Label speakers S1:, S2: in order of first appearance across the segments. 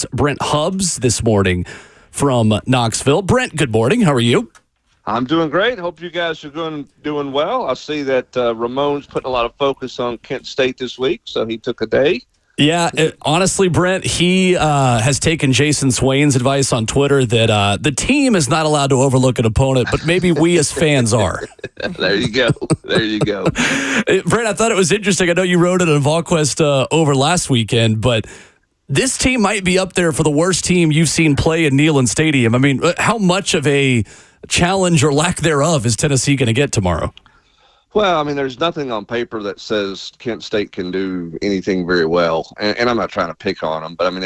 S1: VolQuest's Brent Hubbs this morning from Knoxville. Brent, good morning. How are you?
S2: I'm doing great. Hope you guys are doing well. I see that Ramon's putting a lot of focus on Kent State this week, so he took a day.
S1: Yeah, honestly, Brent, he has taken Jason Swain's advice on Twitter that the team is not allowed to overlook an opponent, but maybe we as fans are.
S2: There you go. There you go.
S1: Brent, I thought it was interesting. I know you wrote it on VolQuest over last weekend, but this team might be up there for the worst team you've seen play in Neyland Stadium. I mean, how much of a challenge or lack thereof is Tennessee going to get tomorrow?
S2: Well, I mean, there's nothing on paper that says Kent State can do anything very well, and I'm not trying to pick on them, but I mean,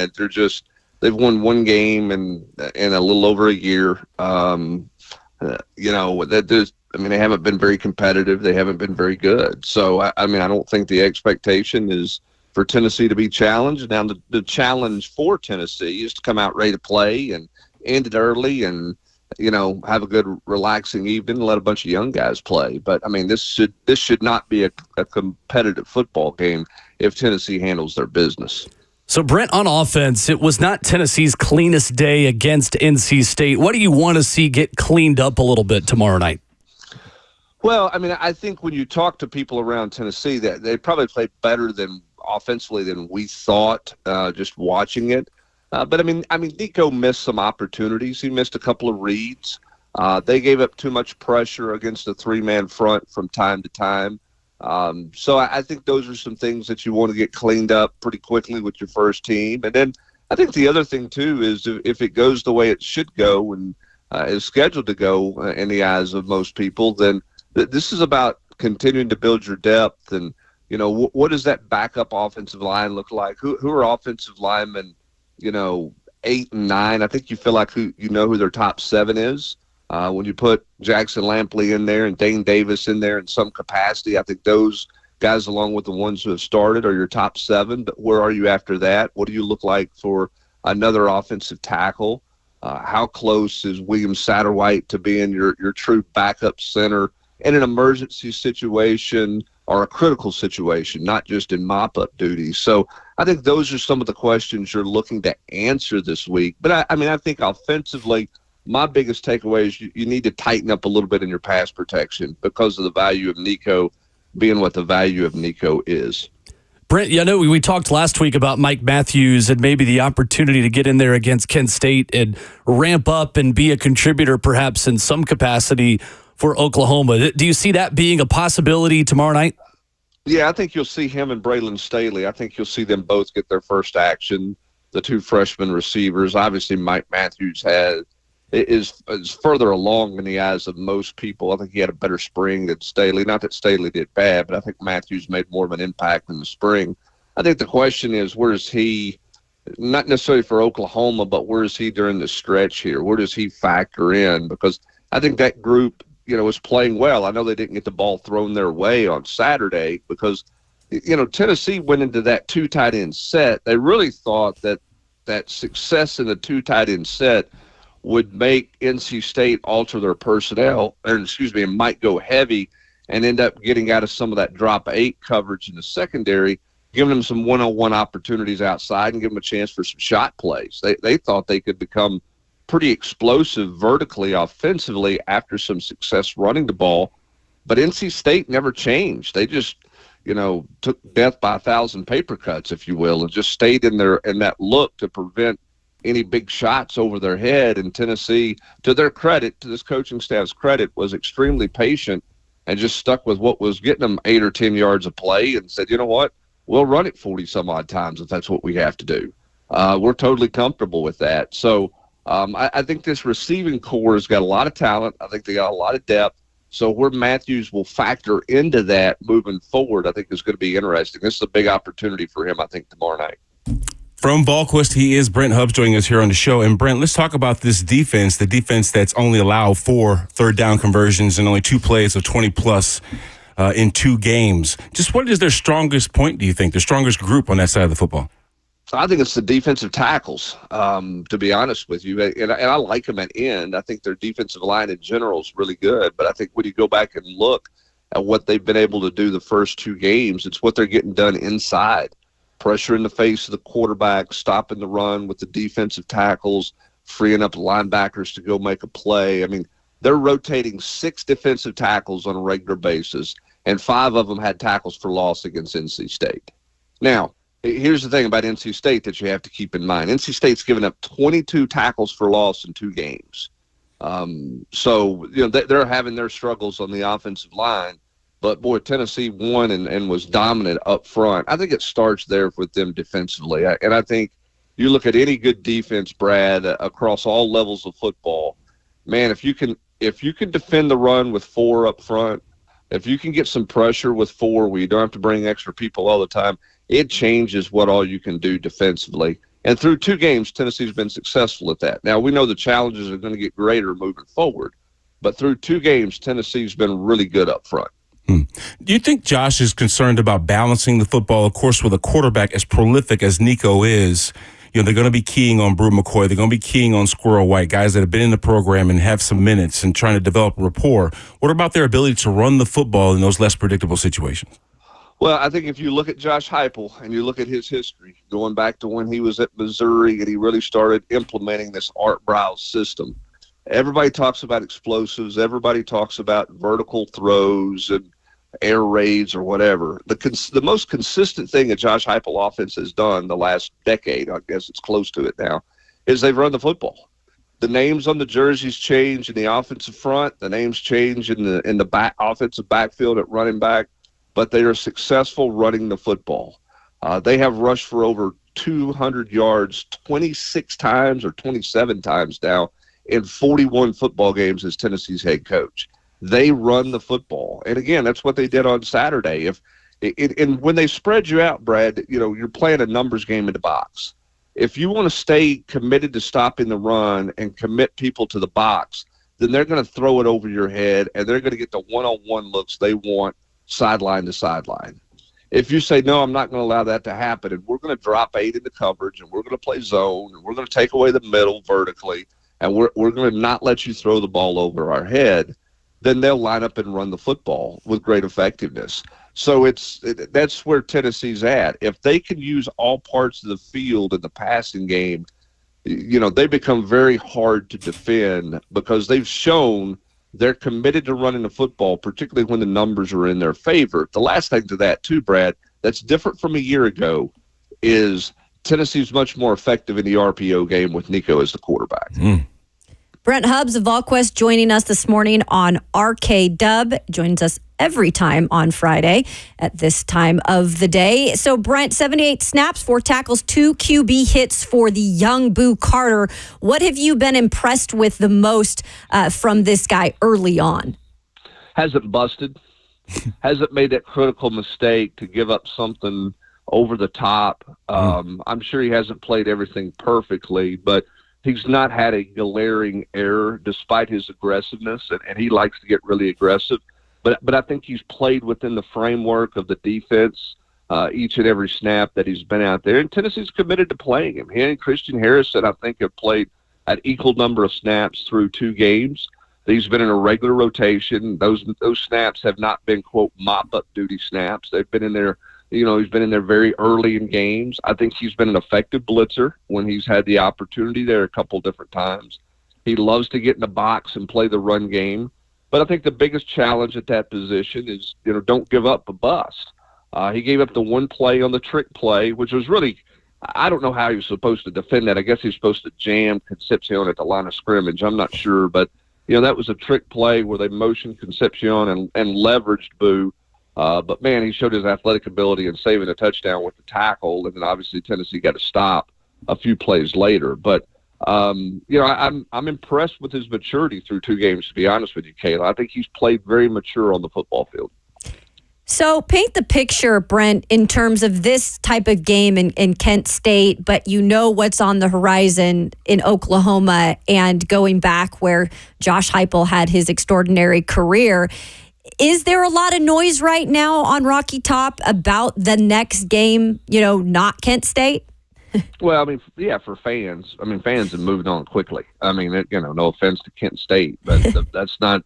S2: they've won one game in a little over a year. They haven't been very competitive. They haven't been very good. So, I mean, I don't think the expectation is for Tennessee to be challenged. Now, the challenge for Tennessee is to come out ready to play and end it early and have a good relaxing evening and let a bunch of young guys play. But I mean, this should not be a competitive football game if Tennessee handles their business.
S1: So Brent, on offense, it was not Tennessee's cleanest day against NC State. What do you want to see get cleaned up a little bit tomorrow night?
S2: Well, I mean, I think when you talk to people around Tennessee, that they probably played better offensively than we thought just watching it. But I mean, Nico missed some opportunities. He missed a couple of reads. They gave up too much pressure against a three-man front from time to time. So I think those are some things that you want to get cleaned up pretty quickly with your first team. And then I think the other thing too is if it goes the way it should go and is scheduled to go in the eyes of most people, then this is about continuing to build your depth. And what does that backup offensive line look like? Who are offensive linemen? 8 and 9. I think you feel like who their top 7 is. When you put Jackson Lampley in there and Dane Davis in there in some capacity, I think those guys, along with the ones who have started, are your top 7. But where are you after that? What do you look like for another offensive tackle? How close is William Satterwhite to being your true backup center in an emergency situation or a critical situation, not just in mop-up duty? So I think those are some of the questions you're looking to answer this week. But I think offensively, my biggest takeaway is you need to tighten up a little bit in your pass protection because of the value of Nico being what the value of Nico is.
S1: Brent, I know we talked last week about Mike Matthews and maybe the opportunity to get in there against Kent State and ramp up and be a contributor perhaps in some capacity for Oklahoma. Do you see that being a possibility tomorrow night?
S2: Yeah, I think you'll see him and Braylon Staley. I think you'll see them both get their first action. The two freshman receivers. Obviously, Mike Matthews is further along in the eyes of most people. I think he had a better spring than Staley. Not that Staley did bad, but I think Matthews made more of an impact in the spring. I think the question is, where is he, not necessarily for Oklahoma, but where is he during the stretch here? Where does he factor in? Because I think that group was playing well. I know they didn't get the ball thrown their way on Saturday because, Tennessee went into that 2 tight end set. They really thought that success in the 2 tight end set would make NC State alter their personnel, and might go heavy and end up getting out of some of that drop 8 coverage in the secondary, giving them some one-on-one opportunities outside and give them a chance for some shot plays. They thought they could become pretty explosive vertically offensively after some success running the ball, but NC State never changed. They just took death by 1,000 paper cuts, if you will, and just stayed in that look to prevent any big shots over their head. And Tennessee, to their credit, to this coaching staff's credit, was extremely patient and just stuck with what was getting them 8 or 10 yards of play and said, you know what, we'll run it 40 some odd times if that's what we have to do. We're totally comfortable with that. So I think this receiving core has got a lot of talent. I think they got a lot of depth. So where Matthews will factor into that moving forward, I think is going to be interesting. This is a big opportunity for him, I think, tomorrow night.
S3: From VolQuest, he is Brent Hubbs joining us here on the show. And Brent, let's talk about this defense, the defense that's only allowed 4 third down conversions and only 2 plays of 20-plus in 2 games. Just what is their strongest point, do you think, the strongest group on that side of the football?
S2: I think it's the defensive tackles, to be honest with you. And I like them at end. I think their defensive line in general is really good. But I think when you go back and look at what they've been able to do the first 2 games, it's what they're getting done inside. pressure in the face of the quarterback, stopping the run with the defensive tackles, freeing up linebackers to go make a play. I mean, they're rotating 6 defensive tackles on a regular basis, and 5 of them had tackles for loss against NC State. Now, here's the thing about NC State that you have to keep in mind. NC State's given up 22 tackles for loss in 2 games. So, they're having their struggles on the offensive line. But, boy, Tennessee won and was dominant up front. I think it starts there with them defensively. And I think you look at any good defense, Brad, across all levels of football, man, if you can defend the run with 4 up front, if you can get some pressure with 4 where you don't have to bring extra people all the time, it changes what all you can do defensively. And through 2 games, Tennessee's been successful at that. Now, we know the challenges are going to get greater moving forward, but through 2 games, Tennessee's been really good up front.
S3: Do you think Josh is concerned about balancing the football? Of course, with a quarterback as prolific as Nico is, they're going to be keying on Brew McCoy. They're going to be keying on Squirrel White, guys that have been in the program and have some minutes and trying to develop rapport. What about their ability to run the football in those less predictable situations?
S2: Well, I think if you look at Josh Heupel and you look at his history, going back to when he was at Missouri and he really started implementing this Art Briles system, everybody talks about explosives. Everybody talks about vertical throws and air raids or whatever. The most consistent thing that Josh Heupel offense has done the last decade, I guess it's close to it now, is they've run the football. The names on the jerseys change in the offensive front. The names change in the back offensive backfield at running back, but they are successful running the football. They have rushed for over 200 yards 26 times or 27 times now in 41 football games as Tennessee's head coach. They run the football. And again, that's what they did on Saturday. And when they spread you out, Brad, you're playing a numbers game in the box. If you want to stay committed to stopping the run and commit people to the box, then they're going to throw it over your head and they're going to get the one-on-one looks they want sideline to sideline. If you say, no, I'm not going to allow that to happen, and we're going to drop 8 into coverage, and we're going to play zone, and we're going to take away the middle vertically, and we're going to not let you throw the ball over our head, then they'll line up and run the football with great effectiveness. So that's where Tennessee's at. If they can use all parts of the field in the passing game, they become very hard to defend because they've shown they're committed to running the football, particularly when the numbers are in their favor. The last thing to that, too, Brad, that's different from a year ago is Tennessee's much more effective in the RPO game with Nico as the quarterback.
S4: Brent Hubbs of VolQuest joining us this morning on RK Dub. Joins us every time on Friday at this time of the day. So, Brent, 78 snaps, 4 tackles, 2 QB hits for the young Buu Carter. What have you been impressed with the most from this guy early on?
S2: Hasn't busted. Hasn't made that critical mistake to give up something over the top. I'm sure he hasn't played everything perfectly, but he's not had a glaring error despite his aggressiveness, and he likes to get really aggressive. But I think he's played within the framework of the defense each and every snap that he's been out there. And Tennessee's committed to playing him. He and Christian Harrison, I think, have played an equal number of snaps through 2 games. He's been in a regular rotation. Those snaps have not been, quote, mop-up duty snaps. They've been in there. He's been in there very early in games. I think he's been an effective blitzer when he's had the opportunity there a couple different times. He loves to get in the box and play the run game. But I think the biggest challenge at that position is, don't give up a bust. He gave up the 1 play on the trick play, which was really, I don't know how he was supposed to defend that. I guess he was supposed to jam Concepcion at the line of scrimmage. I'm not sure. But, that was a trick play where they motioned Concepcion and leveraged Buu. But, man, he showed his athletic ability in saving a touchdown with the tackle, and then obviously Tennessee got to stop a few plays later. But, I'm impressed with his maturity through 2 games, to be honest with you, Kayla. I think he's played very mature on the football field.
S4: So paint the picture, Brent, in terms of this type of game in Kent State, but what's on the horizon in Oklahoma and going back where Josh Heupel had his extraordinary career. Is there a lot of noise right now on Rocky Top about the next game, not Kent State?
S2: Well, for fans. Fans have moved on quickly. No offense to Kent State, but that's not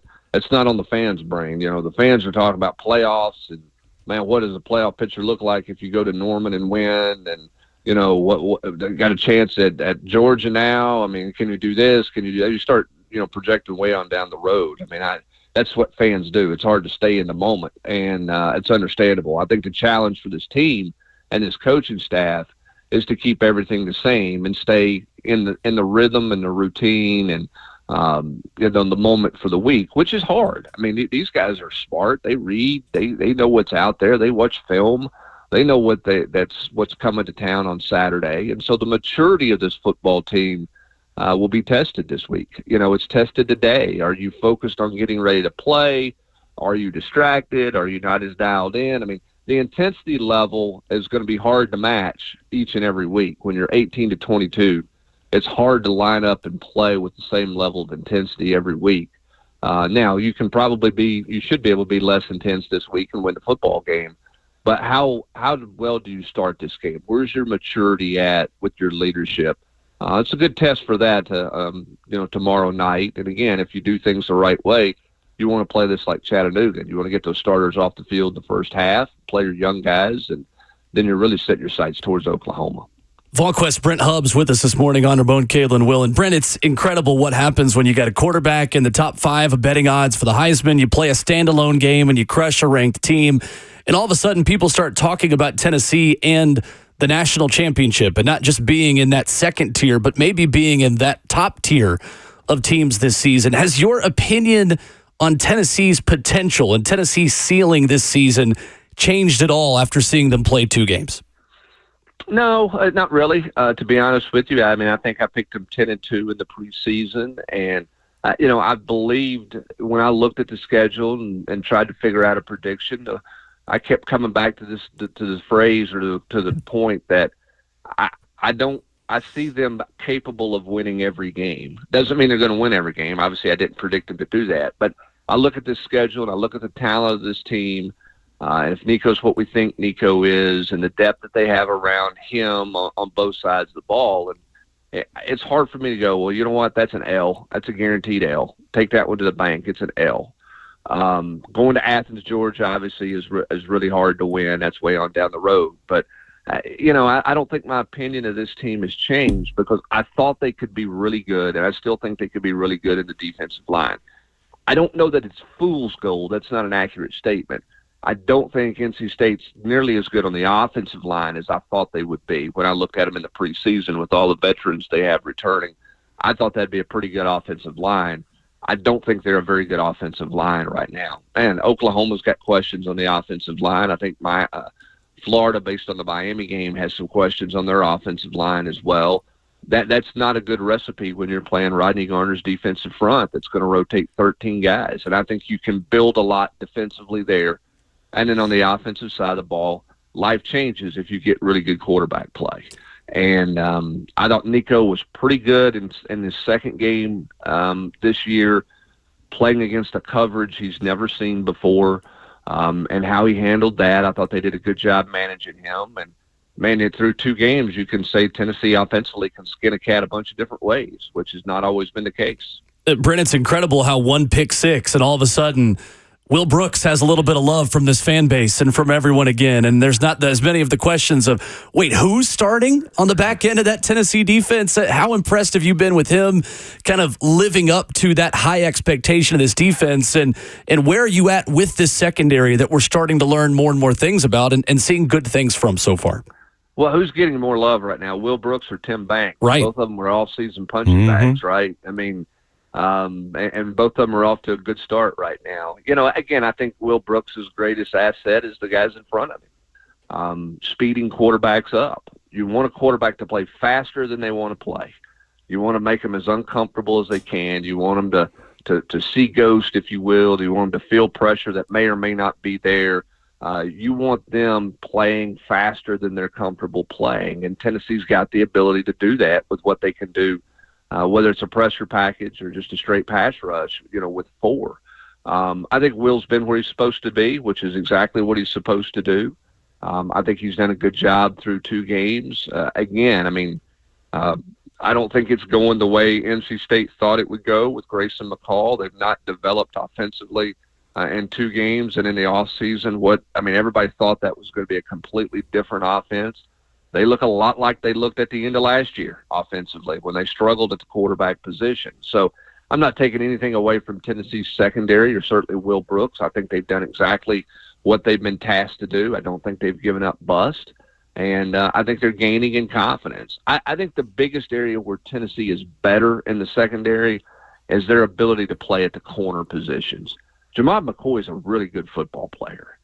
S2: on the fans' brain. The fans are talking about playoffs and, man, what does a playoff picture look like if you go to Norman and win? And, you know, what got a chance at Georgia now? I mean, can you do this? Can you do that? You start, you know, projecting way on down the road. I mean, that's what fans do. It's hard to stay in the moment, and it's understandable. I think the challenge for this team and this coaching staff is to keep everything the same and stay in the rhythm and the routine and you know, the moment for the week, which is hard. I mean, these guys are smart. They read. They know what's out there. They watch film. They know what's coming to town on Saturday, and so the maturity of this football team will be tested this week. You know, it's tested today. Are you focused on getting ready to play? Are you distracted? Are you not as dialed in? I mean, the intensity level is going to be hard to match each and every week. When you're 18 to 22, it's hard to line up and play with the same level of intensity every week. Now, you should be able to be less intense this week and win the football game. But how well do you start this game? Where's your maturity at with your leadership? It's a good test for that, tomorrow night. And again, if you do things the right way, you want to play this like Chattanooga. You want to get those starters off the field the first half, play your young guys, and then you're really setting your sights towards Oklahoma.
S1: VolQuest's Brent Hubbs with us this morning on Ramon, Caitlin, Will. And Brent, it's incredible what happens when you got a quarterback in the top 5 of betting odds for the Heisman. You play a standalone game and you crush a ranked team. And all of a sudden, people start talking about Tennessee and the national championship, and not just being in that second tier, but maybe being in that top tier of teams this season. Has your opinion on Tennessee's potential and Tennessee's ceiling this season changed at all after seeing them play 2 games?
S2: No, not really. To be honest with you, I mean, I think I picked them 10-2 in the preseason, and I believed when I looked at the schedule and tried to figure out a prediction. I kept coming back to this phrase or to the point that I see them capable of winning every game. Doesn't mean they're going to win every game. Obviously, I didn't predict them to do that, but I look at this schedule and I look at the talent of this team. And if Nico's what we think Nico is, and the depth that they have around him on both sides of the ball, and it's hard for me to go, well, you know what? That's an L. That's a guaranteed L. Take that one to the bank. It's an L. Going to Athens, Georgia, obviously is really hard to win. That's way on down the road. But I don't think my opinion of this team has changed, because I thought they could be really good, and I still think they could be really good in the defensive line. I don't know that it's fool's gold. That's not an accurate statement. I don't think NC State's nearly as good on the offensive line as I thought they would be when I looked at them in the preseason with all the veterans they have returning. I thought that'd be a pretty good offensive line. I don't think they're a very good offensive line right now. And Oklahoma's got questions on the offensive line. I think Florida, based on the Miami game, has some questions on their offensive line as well. That's not a good recipe when you're playing Rodney Garner's defensive front that's going to rotate 13 guys. And I think you can build a lot defensively there. And then on the offensive side of the ball, life changes if you get really good quarterback play. And I thought Nico was pretty good in his second game this year, playing against a coverage he's never seen before, and how he handled that. I thought they did a good job managing him. And, man, through 2 games, you can say Tennessee offensively can skin a cat a bunch of different ways, which has not always been the case.
S1: Brent, it's incredible how 1 pick 6 and all of a sudden Will Brooks has a little bit of love from this fan base and from everyone again. And there's not as many of the questions of, wait, who's starting on the back end of that Tennessee defense? How impressed have you been with him kind of living up to that high expectation of this defense? And where are you at with this secondary that we're starting to learn more and more things about and seeing good things from so far?
S2: Well, who's getting more love right now, Will Brooks or Tim Banks?
S1: Right.
S2: Both of them were all-season punching bags, right? I mean, and both of them are off to a good start right now. Again, I think Will Brooks' greatest asset is the guys in front of him, speeding quarterbacks up. You want a quarterback to play faster than they want to play. You want to make them as uncomfortable as they can. You want them to see ghost, if you will. You want them to feel pressure that may or may not be there. You want them playing faster than they're comfortable playing, and Tennessee's got the ability to do that with what they can do. Whether it's a pressure package or just a straight pass rush, with 4. I think Will's been where he's supposed to be, which is exactly what he's supposed to do. I think he's done a good job through 2 games. Again, I mean, I don't think it's going the way NC State thought it would go with Grayson McCall. They've not developed offensively in 2 games and in the offseason. Everybody thought that was going to be a completely different offense. They look a lot like they looked at the end of last year offensively when they struggled at the quarterback position. So I'm not taking anything away from Tennessee's secondary or certainly Will Brooks. I think they've done exactly what they've been tasked to do. I don't think they've given up bust. And I think they're gaining in confidence. I think the biggest area where Tennessee is better in the secondary is their ability to play at the corner positions. Jamad McCoy is a really good football player.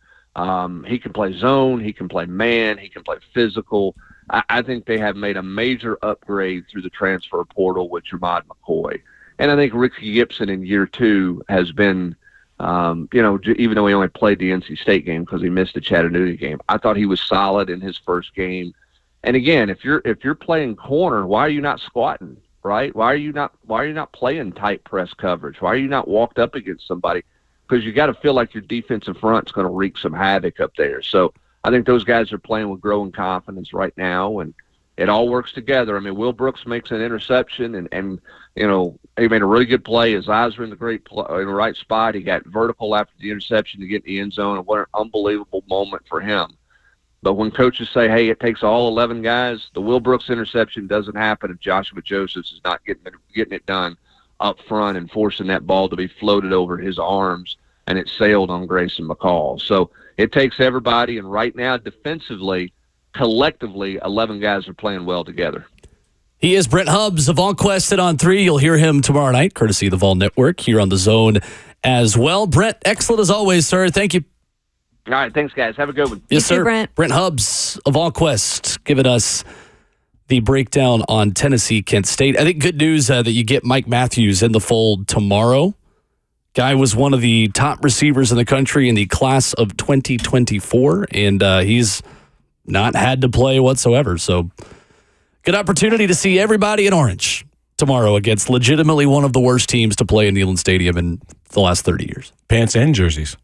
S2: He can play zone, he can play man, he can play physical. I think they have made a major upgrade through the transfer portal with Jamad McCoy. And I think Ricky Gibson in year 2 has been, even though he only played the NC State game because he missed the Chattanooga game, I thought he was solid in his first game. And again, if you're playing corner, why are you not squatting, right? Why are you not playing tight press coverage? Why are you not walked up against somebody? Because you got to feel like your defensive front's going to wreak some havoc up there. So I think those guys are playing with growing confidence right now, and it all works together. Will Brooks makes an interception, and he made a really good play. His eyes were in the right spot. He got vertical after the interception to get in the end zone, and what an unbelievable moment for him. But when coaches say, hey, it takes all 11 guys, the Will Brooks interception doesn't happen if Joshua Josephs is not getting it done up front and forcing that ball to be floated over his arms, and it sailed on Grayson McCall. So it takes everybody, and right now defensively, collectively, 11 guys are playing well together.
S1: He is Brent Hubbs of VolQuest's On 3. You'll hear him tomorrow night, courtesy of the Vol Network, here on The Zone as well. Brent, excellent as always, sir. Thank you.
S2: All right, thanks, guys. Have a good one.
S1: Yes,
S4: You too,
S1: sir.
S4: Brent
S1: Hubbs of VolQuest giving us the breakdown on Tennessee, Kent State. I think good news that you get Mike Matthews in the fold tomorrow. Guy was one of the top receivers in the country in the class of 2024, and he's not had to play whatsoever. So good opportunity to see everybody in orange tomorrow against legitimately one of the worst teams to play in Neyland Stadium in the last 30 years.
S3: Pants and jerseys.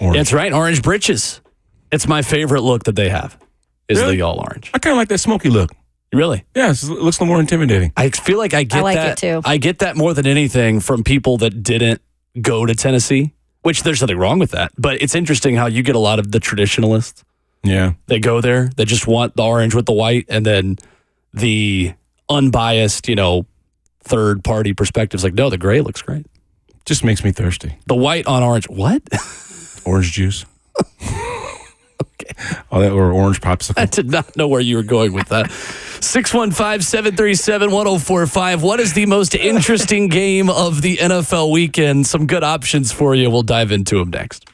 S3: Orange.
S1: That's right, orange breeches. It's my favorite look that they have, is
S3: Really?
S1: the all orange.
S3: I kind of like that smoky look.
S1: Really?
S3: Yeah, it looks a little more intimidating.
S1: I feel like I get
S4: like
S1: that.
S4: it too.
S1: I get that more than anything from people that didn't go to Tennessee, which there's nothing wrong with that. But it's interesting how you get a lot of the traditionalists.
S3: Yeah.
S1: They go there, they just want the orange with the white, and then the unbiased, third party perspectives like, no, the gray looks great.
S3: Just makes me thirsty.
S1: The white on orange, what?
S3: Orange juice.
S1: Okay.
S3: Oh, that or orange popsicle.
S1: I did not know where you were going with that. 615-737-1045. What is the most interesting game of the NFL weekend? Some good options for you. We'll dive into them next.